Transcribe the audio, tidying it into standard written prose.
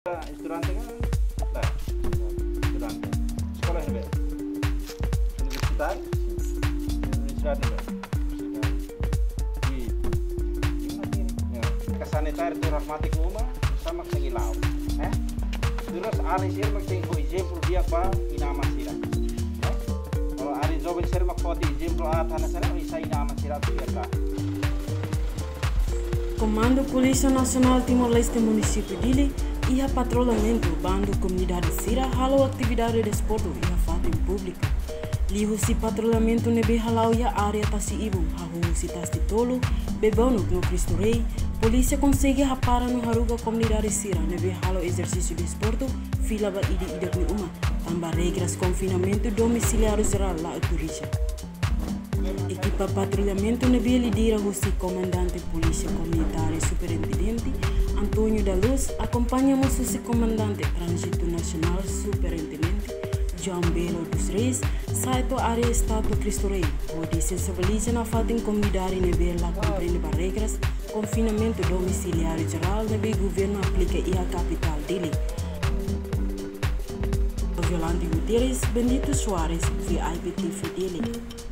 Estudiante kan? Tak. Estudiante. Sekolah ni, universitas. Universitas ni. Kasanitar tu rahmati kuma sama sengilau. Terus arisir maksudnya exemplo dia ba inama sira. Kalau ari jobel sir makfoti exemplo atana sira isa inama sira biarlah. Comando Polícia Nacional Timor-Leste Município Dili e patrulhamento bando comunidade Sira halau atividade de desporto e a fatem pública. Lihu si patrulhamento nebe halau ya área tasi ibu hahu si tas titolo bebonuk no Cristo Rei. Polícia consegue rapara no haruga comunidade Sira nebe halau exercício de desporto fila ba ide kui uma tambah regras confinamento domiciliar geral lá autorizza. Equipa patrulhamento nebe lidera o comandante polícia comunitária superintendente Antônio da Luz, acompanhamos o comandante Trânsito Nacional Superintendente João Belo dos Reis, saito área Estado Cristo Rei, onde sensibiliza na fatem comunidade nebe lá compreende as regras, confinamento domiciliário geral nebe governo aplica e a capital dele. Violante Gutierrez, Benito Soares, VIPTV dele.